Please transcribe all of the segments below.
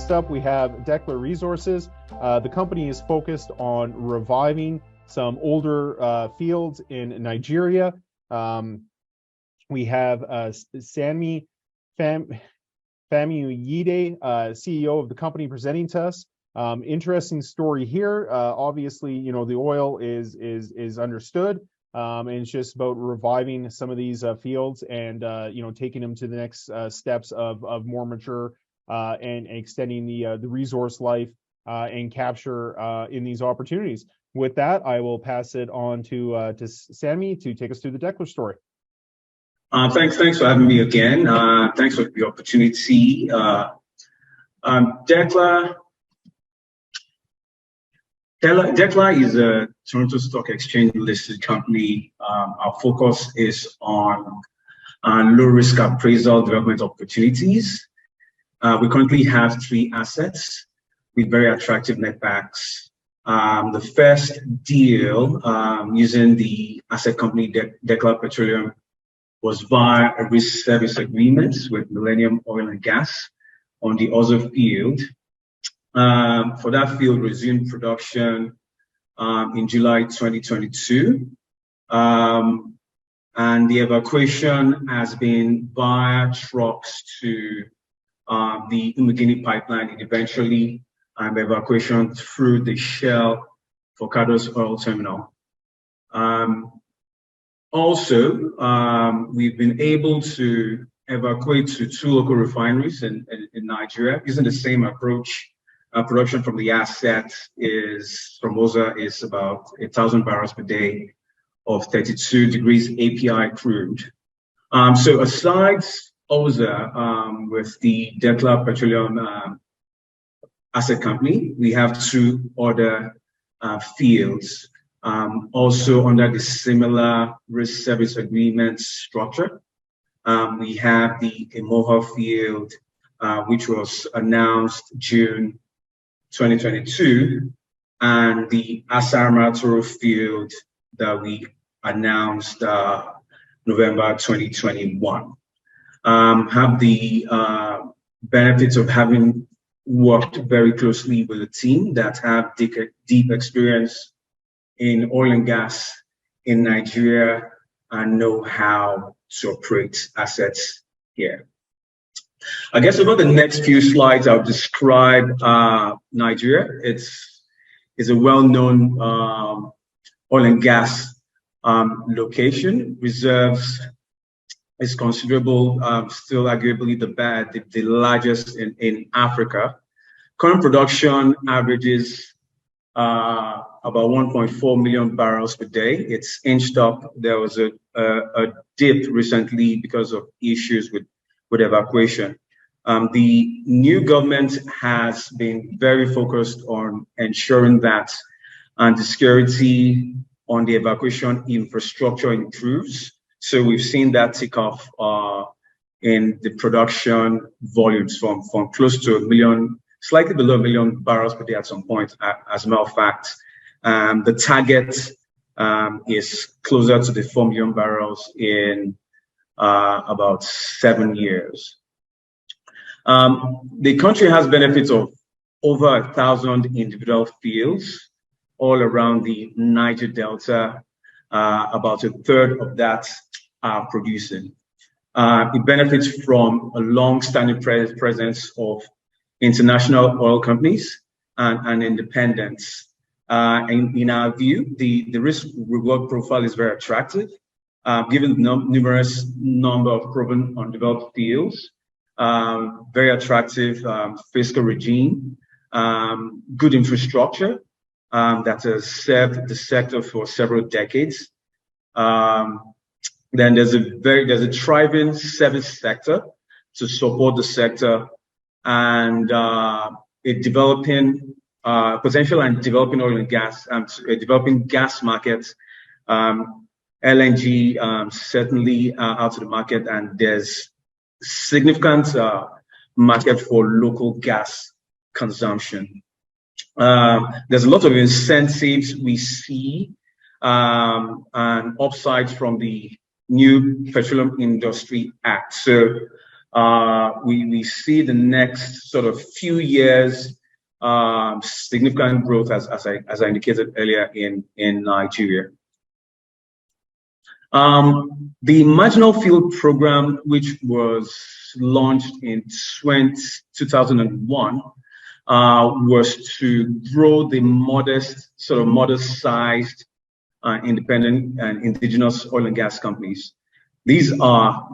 Next up, we have Decklar Resources. The company is focused on reviving some older fields in Nigeria. We have Sanmi Famuyide, CEO of the company, presenting to us. Interesting story here. Obviously, you know, the oil is understood, and it's just about reviving some of these fields and you know, taking them to the next steps of more mature and extending the resource life and capture in these opportunities. With that, I will pass it on to Sammy to take us through the Decklar story. Thanks for having me again. Thanks for the opportunity. Decklar is a Toronto Stock Exchange listed company. Our focus is on low risk appraisal development opportunities. We currently have 3 assets with very attractive netbacks. The first deal using the asset company Decklar Petroleum was via a risk service agreement with Millenium Oil and Gas on the Oza Field. For that field, resumed production in July 2022. And the evacuation has been via trucks to the Umugini pipeline, and eventually evacuation through the Shell Forcados oil terminal. Also, we've been able to evacuate to 2 local refineries in Nigeria using the same approach. Production from the asset from Oza is about 1,000 barrels per day of 32 degrees API crude. So aside Oza, with the Decklar Petroleum asset company, we have 2 other fields also under the similar risk service agreement structure. We have the Emoha field, which was announced June 2022, and the Asarmatoro field that we announced November 2021. Have the benefits of having worked very closely with a team that have deep experience in oil and gas in Nigeria and know how to operate assets here. I guess over the next few slides, I'll describe Nigeria. It's a well-known oil and gas location. Reserves is considerable, still arguably the largest in Africa. Current production averages about 1.4 million barrels per day. It's inched up. There was a dip recently because of issues with evacuation. The new government has been very focused on ensuring that the security on the evacuation infrastructure improves. So we've seen that tick off in the production volumes from close to 1 million, slightly below 1 million barrels per day at some point. As a matter of fact, the target is closer to the 4 million barrels in about 7 years. The country has benefits of over 1,000 individual fields all around the Niger Delta. About a third of that are producing. It benefits from a long-standing presence of international oil companies and independents. In our view, the risk-reward profile is very attractive, given the numerous number of proven undeveloped fields, very attractive fiscal regime, good infrastructure that has served the sector for several decades. Then there's a thriving service sector to support the sector, and a developing potential and developing oil and gas, developing gas markets. LNG certainly out to the market, and there's significant market for local gas consumption. There's a lot of incentives we see and upsides from the new Petroleum Industry Act. So we see the next sort of few years significant growth, as I indicated earlier, in Nigeria. The Marginal Field program, which was launched in 2001, was to grow the modest-sized independent and indigenous oil and gas companies. These are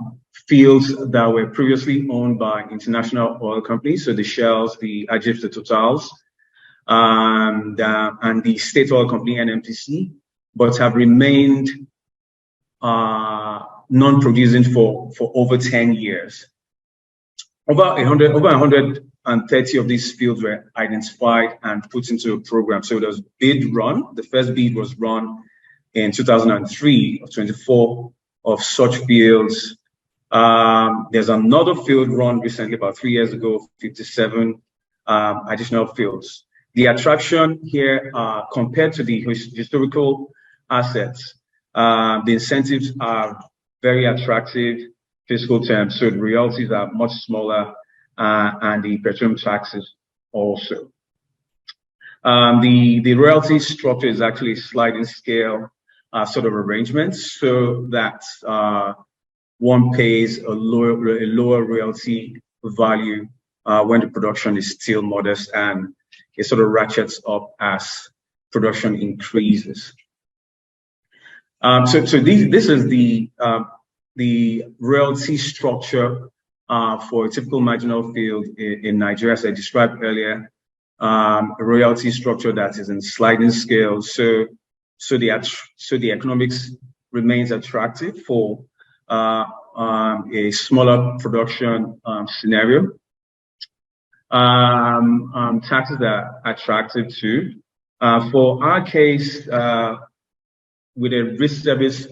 fields that were previously owned by international oil companies, so the Shells, the Egypt, the Totals, and the state oil company NMPC, but have remained non-producing for over 10 years. Over 130 of these fields were identified and put into a program. So there was bid run. The first bid was run in 2003 of 24 of such fields. There's another field run recently, about 3 years ago, 57 additional fields. The attraction here, compared to the historical assets, the incentives are very attractive fiscal terms. So the royalties are much smaller, and the petroleum taxes also. The royalty structure is actually a sliding scale sort of arrangement, so that one pays a lower royalty value when the production is still modest, and it sort of ratchets up as production increases. So this is the royalty structure for a typical marginal field in Nigeria, as I described earlier. A royalty structure that is in sliding scale, so the economics remains attractive for a smaller production scenario. Taxes are attractive too. For our case, with a risk service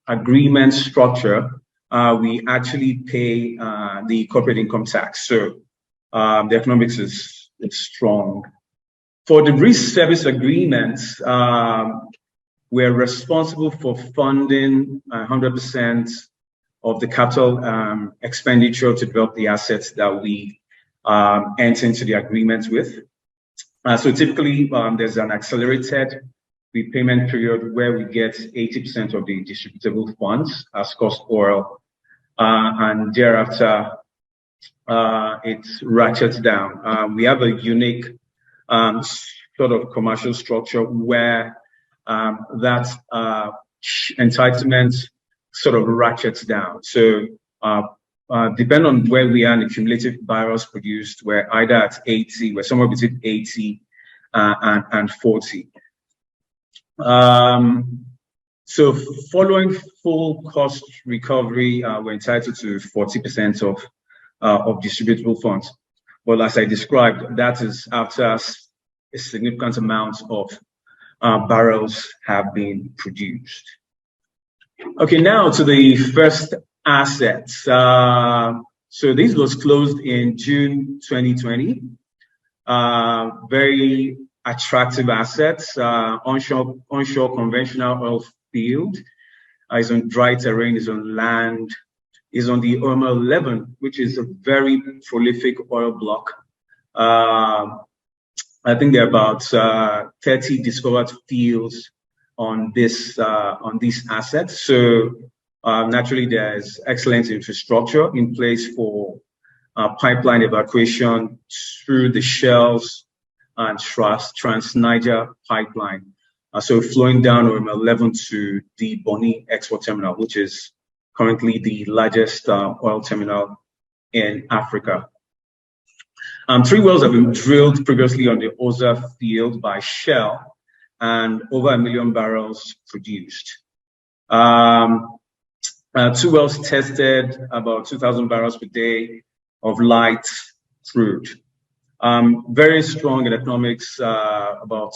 agreement structure, we actually pay the corporate income tax. So the economics is strong. For the risk service agreements, we're responsible for funding 100% of the capital expenditure to develop the assets that we enter into the agreement with. So typically, there's an accelerated repayment period where we get 80% of the distributable funds as cost oil, and thereafter it ratchets down. We have a unique sort of commercial structure where that entitlement sort of ratchets down. So depending on where we are in the cumulative barrels produced, we're either at 80, we're somewhere between 80 and 40. So following full cost recovery, we're entitled to 40% of distributable funds. Well, as I described, that is after a significant amount of barrels have been produced. Okay, now to the first asset. So this was closed in June 2020. Very attractive assets. Onshore conventional oil field. Is on dry terrain, is on land, is on the Oma 11, which is a very prolific oil block. I think there are about 30 discovered fields on these assets. So naturally, there's excellent infrastructure in place for pipeline evacuation through the Shells and Trans-Niger pipeline. So flowing down Oma 11 to the Bonny export terminal, which is currently the largest oil terminal in Africa. 3 wells have been drilled previously on the Oza Field by Shell, and over 1 million barrels produced. 2 wells tested about 2,000 barrels per day of light crude. Very strong in economics, about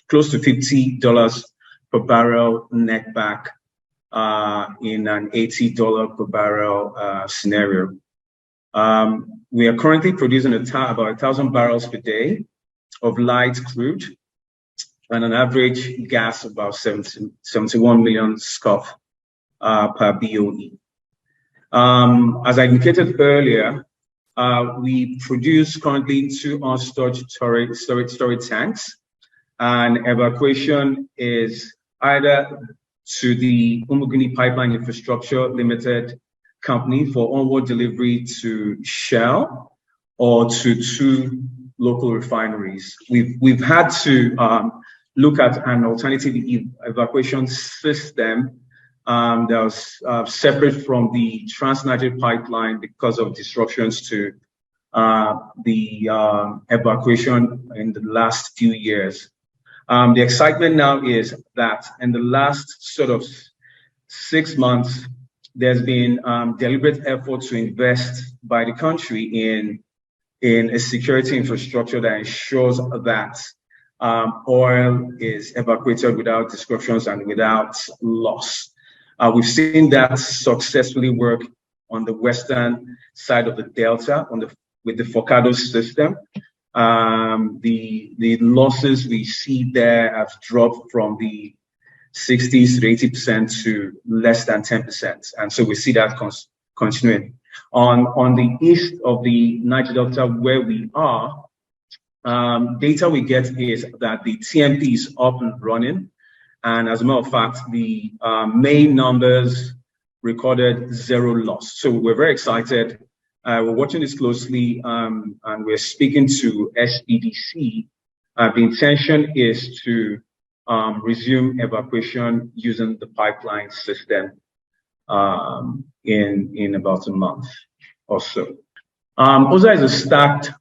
close to $50 per barrel net back in an $80 per barrel scenario. We are currently producing about 1,000 barrels per day of light crude and an average gas of about 71 million scf per BOE. As I indicated earlier, we produce currently 2 on-storage storage tanks, and evacuation is either to the Umuguni Pipeline Infrastructure Limited company for onward delivery to Shell or to 2 local refineries. We've had to look at an alternative evacuation system that was separate from the Trans-Niger pipeline because of disruptions to the evacuation in the last few years. The excitement now is that in the last sort of 6 months, there's been deliberate effort to invest by the country in a security infrastructure that ensures that oil is evacuated without disruptions and without loss. We've seen that successfully work on the western side of the Delta with the Forcado system. The losses we see there have dropped from the 60s to 80% to less than 10%. And so we see that continuing. On the east of the Niger Delta where we are, data we get is that the TMP is up and running. And as a matter of fact, the main numbers recorded 0 loss. So we're very excited. We're watching this closely, and we're speaking to SPDC. The intention is to resume evacuation using the pipeline system in about a month or so. Oza is a stacked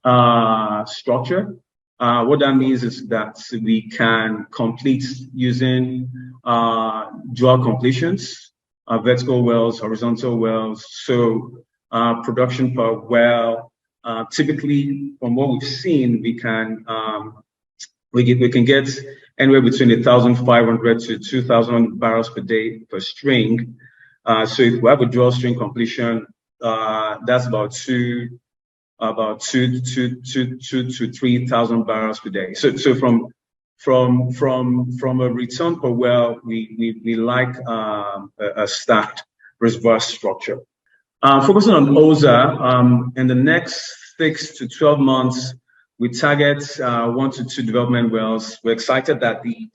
structure. What that means is that we can complete using dual completions, vertical wells, horizontal wells. So production per well, typically from what we've seen, we can get anywhere between 1,500 to 2,000 barrels per day per string. So if we have a dual string completion, that's about 2 to 3,000 barrels per day. So from a return per well, we like a stacked reservoir structure. Focusing on Oza, in the next 6 to 12 months, we target 1 to 2 development wells. We're excited that the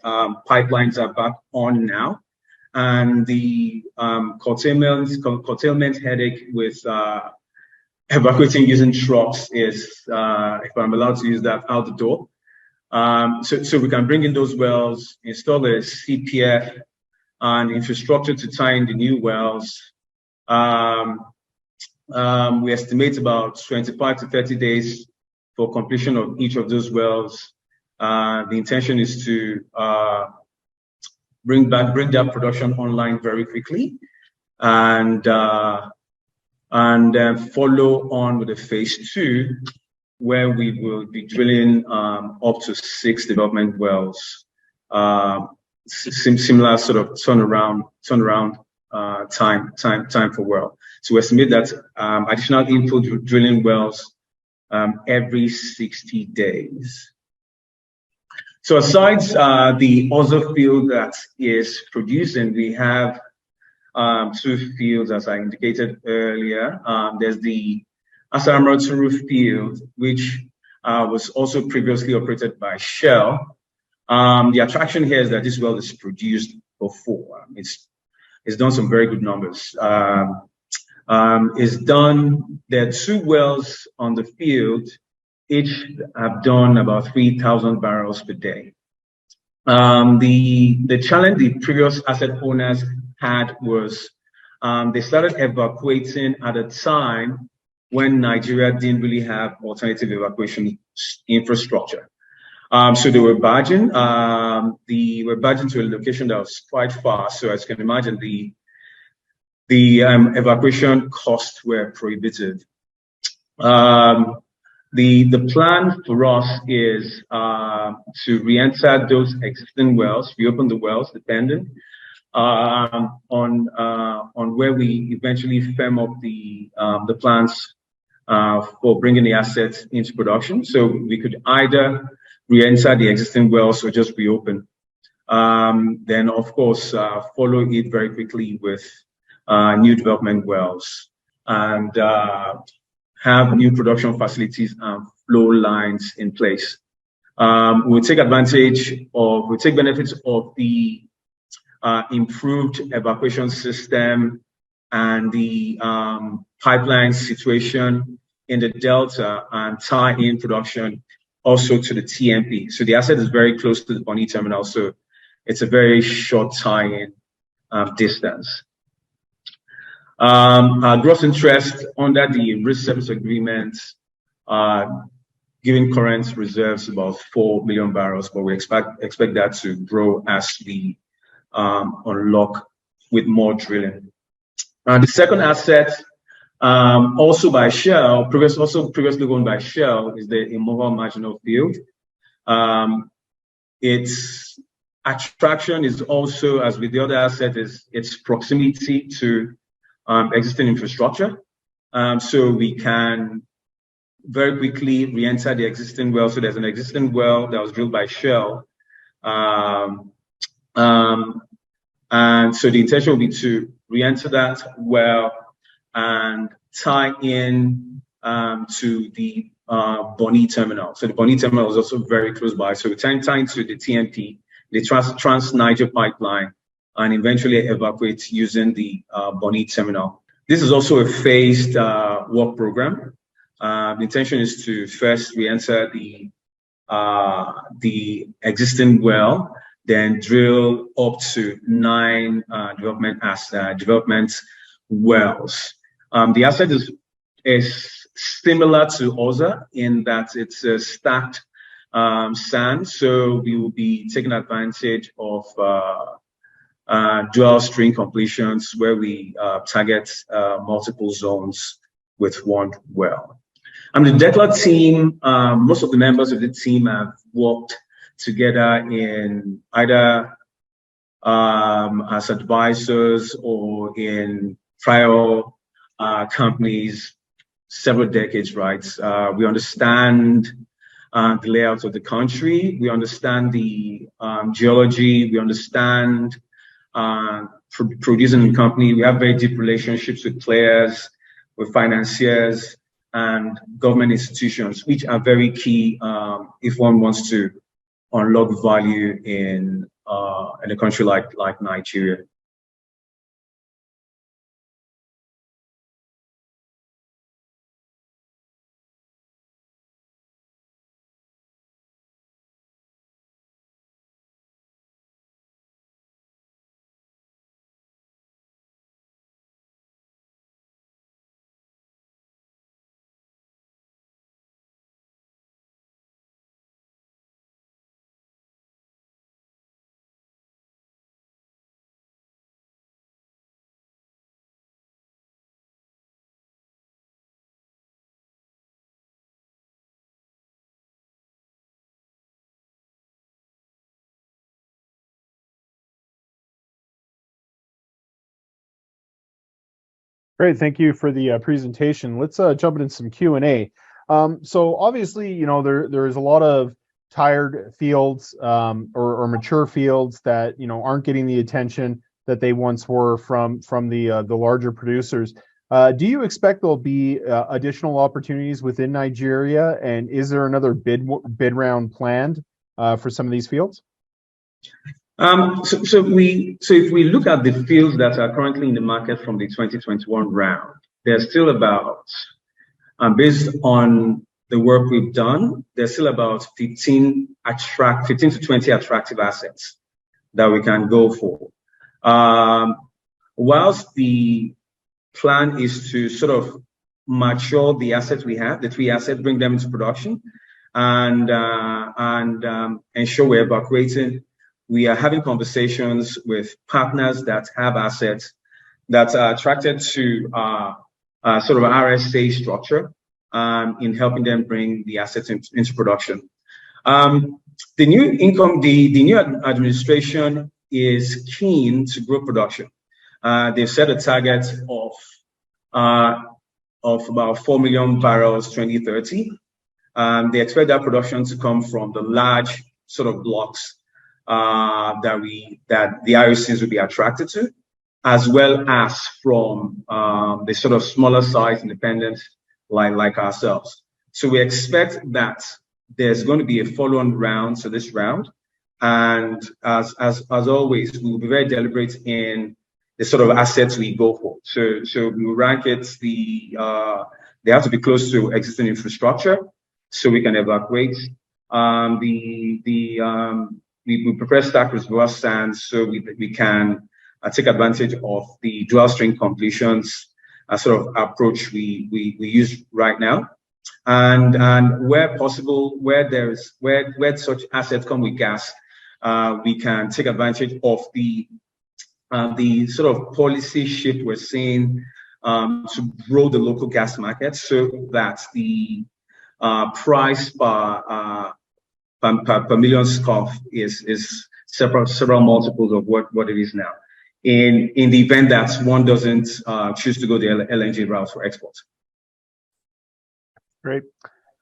pipelines are back on now, and the curtailment headache with evacuating using trucks is, if I'm allowed to use that, out the door. So we can bring in those wells, install a CPF and infrastructure to tie in the new wells. We estimate about 25 to 30 days for completion of each of those wells. The intention is to bring that production online very quickly, and follow on with the phase 2, where we will be drilling up to 6 development wells. Similar sort of turnaround time for well. So we estimate that additional input drilling wells every 60 days. So aside the Oza Field that is producing, we have 2 fields, as I indicated earlier. There's the Asaramoturu field, which was also previously operated by Shell. The attraction here is that this well is produced before. It's done some very good numbers. There are 2 wells on the field, each have done about 3,000 barrels per day. The challenge the previous asset owners had was they started evacuating at a time when Nigeria didn't really have alternative evacuation infrastructure. So they were barging. They were barging to a location that was quite far. So as you can imagine, the evacuation costs were prohibitive. The plan for us is to re-enter those existing wells, reopen the wells, depending on where we eventually firm up the plans for bringing the assets into production. So we could either re-enter the existing wells or just reopen. Then, of course, follow it very quickly with new development wells. and have new production facilities and flow lines in place. We'll take benefits of the improved evacuation system and the pipeline situation in the Delta and tie in production also to the TMP. So the asset is very close to the Bonny terminal, so it's a very short tie-in distance. Our gross interest under the risk service agreement, given current reserves, about 4 million barrels, but we expect that to grow as we unlock with more drilling. And the second asset, also by Shell, previously owned by Shell, is the Immover Marginal Field. Its attraction is also, as with the other asset, is its proximity to existing infrastructure. So we can very quickly re-enter the existing well. So there's an existing well that was drilled by Shell. And so the intention will be to re-enter that well and tie in to the Bonny terminal. So the Bonny terminal is also very close by. So we tie into the TMP, the Trans-Niger pipeline, and eventually evacuate using the Bonny terminal. This is also a phased work program. The intention is to first re-enter the existing well, then drill up to 9 development wells. The asset is similar to Oza in that it's a stacked sand, so we will be taking advantage of dual string completions where we target multiple zones with one well. The Decklar team, most of the members of the team have worked together in either as advisors or in prior companies several decades, right? We understand the layout of the country. We understand the geology. We understand producing company. We have very deep relationships with players, with financiers, and government institutions, which are very key if one wants to unlock value in a country like Nigeria. Great, thank you for the presentation. Let's jump into some Q&A. So obviously, you know, there is a lot of tired fields or mature fields that, you know, aren't getting the attention that they once were from the larger producers. Do you expect there'll be additional opportunities within Nigeria, and is there another bid round planned for some of these fields? So if we look at the fields that are currently in the market from the 2021 round, there's still about, based on the work we've done, there's still about 15 to 20 attractive assets that we can go for. Whilst the plan is to sort of mature the assets we have, the 3 assets, bring them into production, and ensure we're evacuating. We are having conversations with partners that have assets that are attracted to sort of an RSA structure in helping them bring the assets into production. The new administration is keen to grow production. They've set a target of about 4 million barrels 2030. They expect that production to come from the large sort of blocks that the IOCs will be attracted to, as well as from the sort of smaller size independents like ourselves. So we expect that there's going to be a follow-on round to this round. And as always, we will be very deliberate in the sort of assets we go for. So we will rank it, they have to be close to existing infrastructure so we can evacuate. We prefer stack reservoir sands so we can take advantage of the dual string completions sort of approach we use right now. And where possible, where such assets come with gas, we can take advantage of the sort of policy shift we're seeing to grow the local gas market, so that the price per million SCOF is several multiples of what it is now. In the event that one doesn't choose to go the LNG route for export. Great.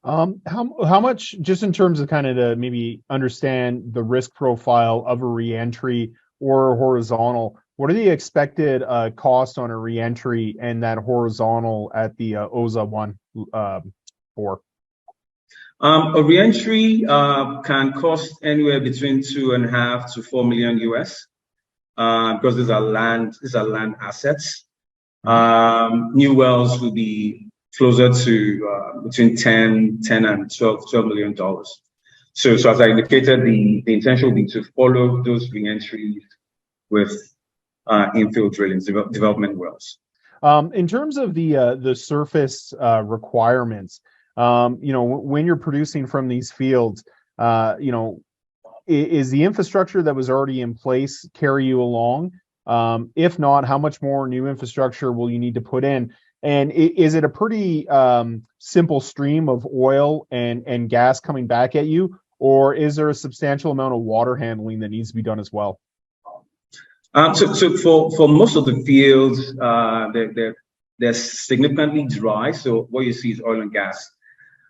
How much, just in terms of kind of to maybe understand the risk profile of a reentry or a horizontal, what are the expected costs on a reentry and that horizontal at the Oza 1-4? A reentry can cost anywhere between 2.5 to 4 million US, because these are land assets. New wells will be closer to between 10 and 12 million dollars. So as I indicated, the intention will be to follow those reentries with infill drillings, development wells. In terms of the surface requirements, when you're producing from these fields, is the infrastructure that was already in place carry you along? If not, how much more new infrastructure will you need to put in? And is it a pretty simple stream of oil and gas coming back at you, or is there a substantial amount of water handling that needs to be done as well? So for most of the fields, they're significantly dry. So what you see is oil and gas.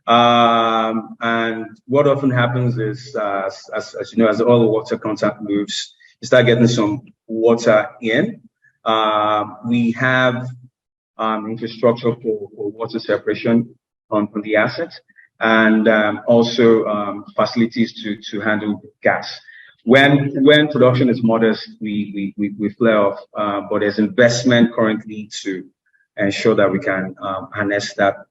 And what often happens is, as you know, as the oil water contact moves, you start getting some water in. We have infrastructure for water separation on the assets, and also facilities to handle gas. When production is modest, we flare off, but there's investment currently to ensure that we can harness that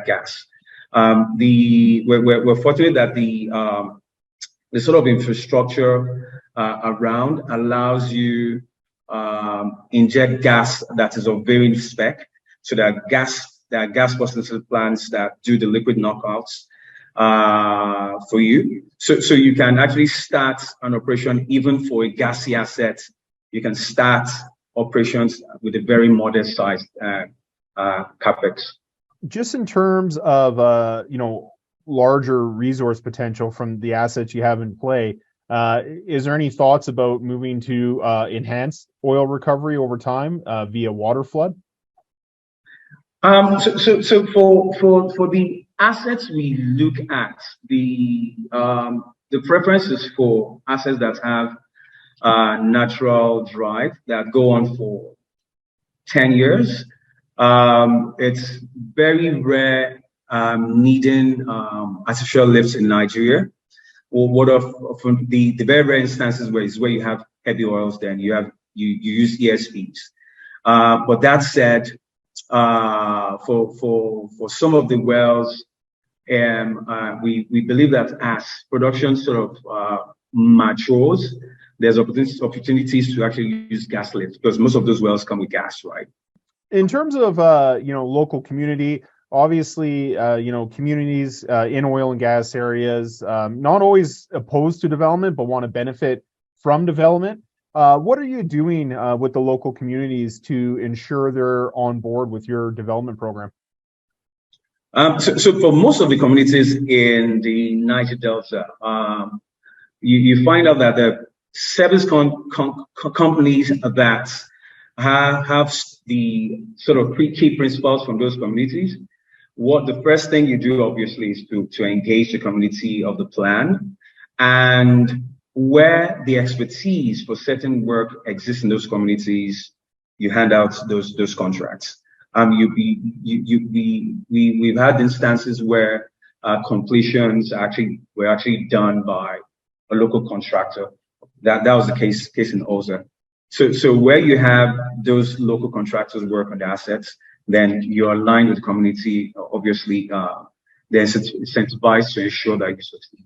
gas. We're fortunate that the sort of infrastructure around allows you inject gas that is of varying spec, so that gas processing plants that do the liquid knockouts for you. So you can actually start an operation even for a gassy asset. You can start operations with a very modest sized capex. Just in terms of larger resource potential from the assets you have in play, is there any thoughts about moving to enhance oil recovery over time via water flood? So for the assets we look at, the preference is for assets that have natural drive that go on for 10 years. It's very rare needing artificial lifts in Nigeria. Or what often the very rare instances where you have heavy oils, then you use ESPs. But that said, for some of the wells, we believe that as production sort of matures, there's opportunities to actually use gas lift, because most of those wells come with gas, right? In terms of local community, obviously communities in oil and gas areas not always opposed to development but want to benefit from development. What are you doing with the local communities to ensure they're on board with your development program? So for most of the communities in the Niger Delta, you find out that the service companies that have the sort of key principles from those communities. What the first thing you do, obviously, is to engage the community of the plan, and where the expertise for certain work exists in those communities, you hand out those contracts. We've had instances where completions were actually done by a local contractor. That was the case in Oza. So where you have those local contractors work on the assets, then you're aligned with the community. Obviously, they're incentivized to ensure that you succeed.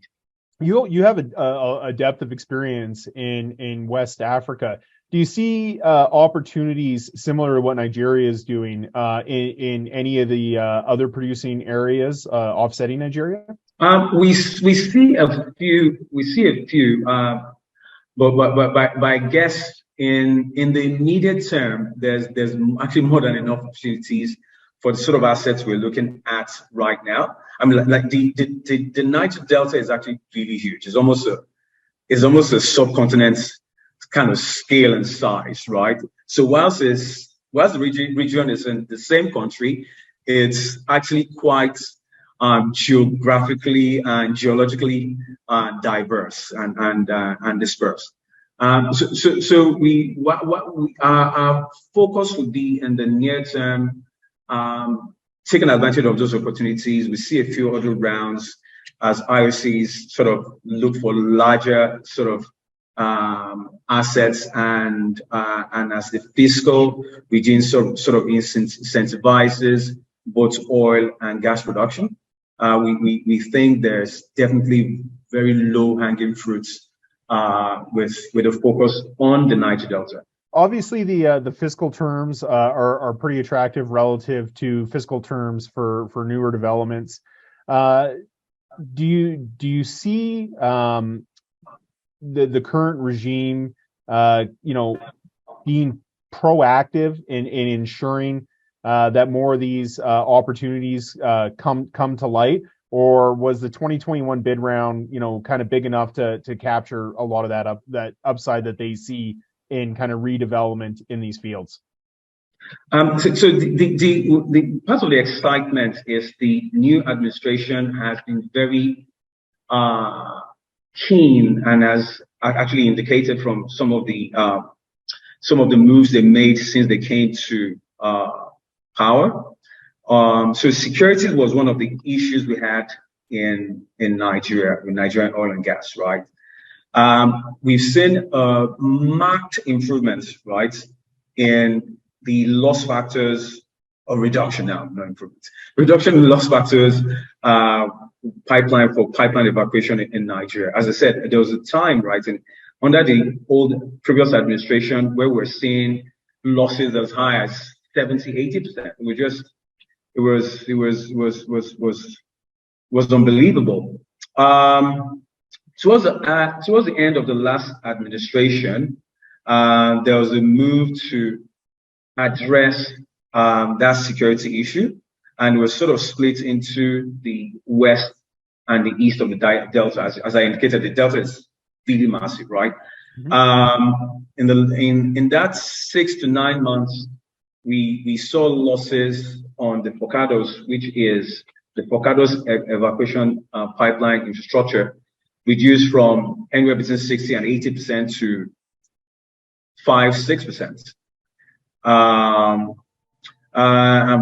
You have a depth of experience in West Africa. Do you see opportunities similar to what Nigeria is doing in any of the other producing areas offsetting Nigeria? We see a few, but I guess in the immediate term, there's actually more than enough opportunities for the sort of assets we're looking at right now. I mean, like the Niger Delta is actually really huge. It's almost a subcontinent kind of scale and size, right? So whilst the region is in the same country, it's actually quite geographically and geologically diverse and dispersed. So our focus would be in the near term, taking advantage of those opportunities. We see a few other rounds as IOCs sort of look for larger sort of assets and as the fiscal regime sort of incentivizes both oil and gas production. We think there's definitely very low hanging fruits with a focus on the Niger Delta. Obviously, the fiscal terms are pretty attractive relative to fiscal terms for newer developments. Do you see the current regime, being proactive in ensuring that more of these opportunities come to light, or was the 2021 bid round, kind of big enough to capture a lot of that upside that they see in kind of redevelopment in these fields? So the part of the excitement is the new administration has been very keen and has actually indicated from some of the moves they made since they came to power. So security was one of the issues we had in Nigeria, with Nigerian oil and gas, right? We've seen marked improvements, right, in the loss factors, or reduction now, no improvements. Reduction in loss factors, pipeline evacuation in Nigeria. As I said, there was a time, right, under the previous administration where we're seeing losses as high as 70-80%. It was unbelievable. Towards the end of the last administration, there was a move to address that security issue, and it was sort of split into the west and the east of the Delta. As I indicated, the Delta is really massive, right? Mm-hmm. In that 6 to 9 months, we saw losses on the Focados, which is the Focados evacuation pipeline infrastructure, reduced from anywhere between 60 and 80% to 5-6%.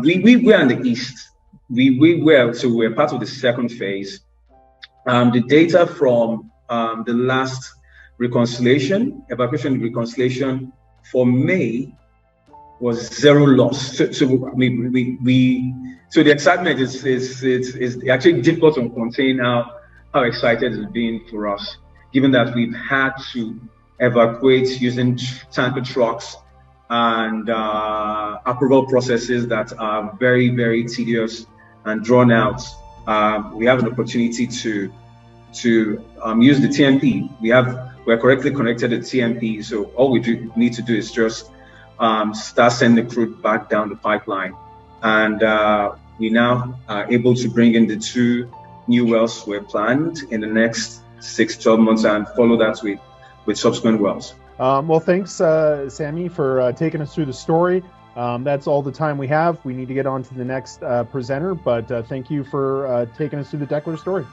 We were in the east. We're part of the second phase. The data from the last evacuation reconciliation for May was zero loss. So the excitement is actually difficult to contain how excited it's been for us, given that we've had to evacuate using tanker trucks and approval processes that are very, very tedious and drawn out. We have an opportunity to use the TMP. We're correctly connected to TMP, so all we need to do is just start sending the crude back down the pipeline, and we now are able to bring in the 2 new wells we're planned in the next 6-12 months and follow that with subsequent wells. Well, thanks, Sammy, for taking us through the story. That's all the time we have. We need to get on to the next presenter, but thank you for taking us through the Decklar story.